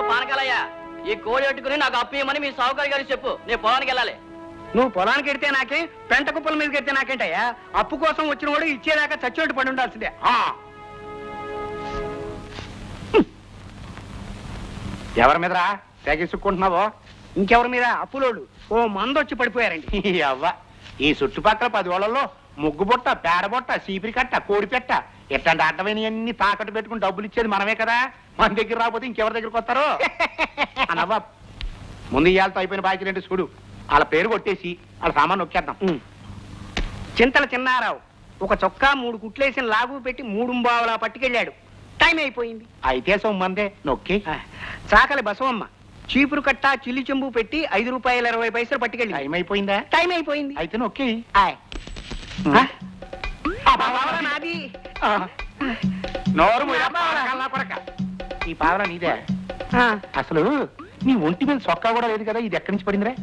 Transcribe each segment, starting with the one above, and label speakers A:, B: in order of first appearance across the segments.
A: పానకాలయ్యా, ఈ కోడి పెట్టుకుని నాకు అప్పు ఇవ్వమని మీ సావుకారి గారికి చెప్పు. నేను పొలానికి వెళ్ళాలి.
B: నువ్వు పొలానికి ఎడితే నాకే, పెంట కుప్పల మీదకి ఎడితే నాకేంటయ్యా? అప్పు కోసం వచ్చిన వాడు ఇచ్చేదాకా చచ్చినట్టు పడి ఉండాల్సిందే. ఎవరి మీదరా తెగిసుకుంటున్నావో? ఇంకెవరి మీద? అప్పులోడు ఓ మందొచ్చి పడిపోయారండి.
C: అవ్వ, ఈ చుట్టుపక్కల 10 ఓళ్ళల్లో ముగ్గుబొట్ట, పేడబొట్ట, సీపిరి కట్ట, కోడిపెట్ట ఎట్లాంటి అడ్డమైనవన్నీ తాకట్టు పెట్టుకుని డబ్బులు ఇచ్చేది మనమే కదా. మన దగ్గర రాకపోతే ఇంకెవరి దగ్గరికి వస్తారో అనవ్వ. ముందు ఇవాళతో అయిపోయిన బాకీ రెండు చూడు. వాళ్ళ పేరు కొట్టేసి వాళ్ళ సామాన్ నొక్కేద్దాం.
B: చింతల చిన్నారావు ఒక చొక్కా 3 కుట్లేసిన లాగు పెట్టి 3 బావులా పట్టుకెళ్ళాడు. టైం అయిపోయింది.
C: అయితే సొమ్మందే నొక్కి.
B: చాకలి బసవమ్మ చీపురు కట్ట, చిల్లి చెంబు పెట్టి 5 రూపాయల 20 పైసలు పట్టుకెళ్ళి.
C: టైం అయిపోయిందా?
B: టైం అయిపోయింది.
C: అయితే నొక్కి.
B: నాది.
C: నోరు కొడక. ఈ పావన నీదే. అసలు నీ ఒంటి మీద సొక్కా కూడా లేదు కదా, ఇది ఎక్కడి నుంచి పడిందిరా?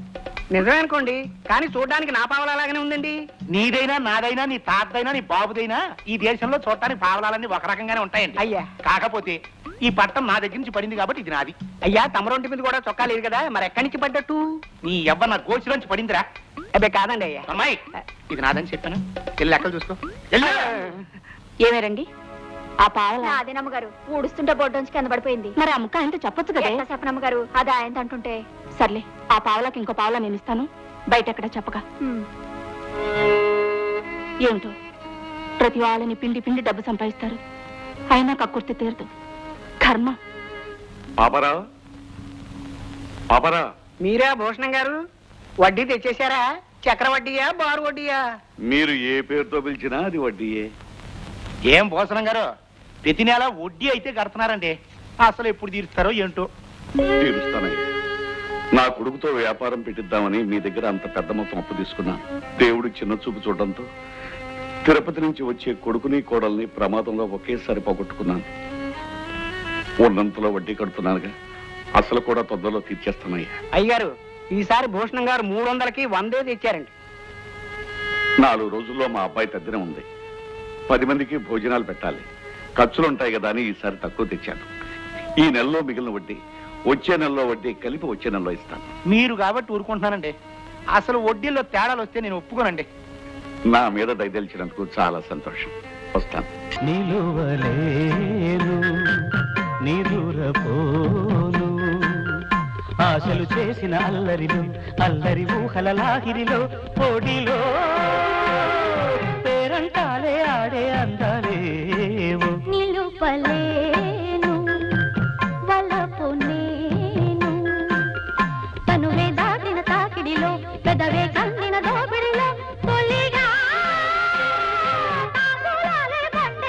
B: నిజమే అనుకోండి, కానీ చూడడానికి నా పావలాగానే ఉందండి.
C: నీదైనా, నాదైనా, నీ తాతదైనా, నీ బాబుదైనా ఈ దేశంలో చూడటానికి పావలాలన్నీ ఒక రకంగానే ఉంటాయండి.
B: అయ్యా,
C: కాకపోతే ఈ పట్టం నా దగ్గర నుంచి పడింది కాబట్టి ఇది నాది.
B: అయ్యా, తమరొంటి మీద కూడా చొక్కా లేదు కదా, మరి ఎక్కడి నుంచి పడ్డట్టు?
C: నీ ఎవ్వ నా గోచిలోంచి పడిందిరా.
B: అబ్బే కాదండి అయ్యా.
C: అమ్మాయి, ఇది నాదని చెప్పాను. వెళ్ళి లెక్కలు చూసుకో.
D: ఏమేరండి ఆ పావలా? అదేనమ్మగారు, ఊడుస్తుంటే బొడ్డొంచి కింద పడిపోయింది. మరి అమ్మక ఆయనతో చెప్పొచ్చు కదా. చెప్పనమ్మగారు, అది ఆయన అంటుంటే. సర్లే, ఆ పావలాకి ఇంకో పావలా నేను ఇస్తాను, బయట ఎక్కడ చెప్పగా. ఏమిటో ప్రతి వాళ్ళని పిండి పిండి డబ్బు సంపాదిస్తారు, అయినా కక్కుర్తి తీరదు. కర్మ.
E: పాపరావు, పాపరావు,
B: మీరా భూషణం గారు? వడ్డీ తెచ్చేశారా? చక్రవడ్డీయా, బారు వడ్డీయా?
E: మీరు ఏ పేరుతో పిలిచినా అది వడ్డీయే.
C: ఏం భూషణం గారు, ప్రతి నెల వడ్డీ అయితే కడుతున్నారండి. అసలు ఎప్పుడు తీరుస్తారో ఏంటో.
E: తీరుస్తానయ్యా. నా కొడుకుతో వ్యాపారం పెట్టిద్దామని మీ దగ్గర అంత పెద్ద మొత్తం అప్పు తీసుకున్నాను. దేవుడు చిన్న చూపు చూడడంతో తిరుపతి నుంచి వచ్చే కొడుకుని కోడల్ని ప్రమాదంలో ఒకేసారి పోగొట్టుకున్నాను. ఉన్నంతలో వడ్డీ కడుతున్నానుగా, అసలు కూడా తొందరలో తీర్చేస్తానయ్యా.
B: అయ్యారు, ఈసారి భూషణం గారు 300కి 100 తెచ్చారండి.
E: 4 రోజుల్లో మా అబ్బాయి తద్దినం ఉంది. 10 మందికి భోజనాలు పెట్టాలి, ఖర్చులుంటాయి కదా అని ఈసారి తక్కువ తెచ్చాను. ఈ నెలలో మిగిలిన వడ్డీ వచ్చే నెలలో వడ్డీ కలిపి వచ్చే నెలలో ఇస్తాను.
C: మీరు కాబట్టి ఊరుకుంటున్నానండి. అసలు వడ్డీల్లో తేడాలు వస్తే నేను ఒప్పుకోనండి.
E: నా మీద దయదలిచినందుకు చాలా సంతోషం. వస్తాను.
F: ఆశలు చేసిన అల్లరిలో, అల్లరి ఊహల లాహిరిలో, పోటీలో పేరంటాలే ఆడే అందాలేవు.
D: నిలుపలేను వలపు నేను, తనువే దాటిన తాకిడిలో, పెదవే కందిన దోపిడిలో,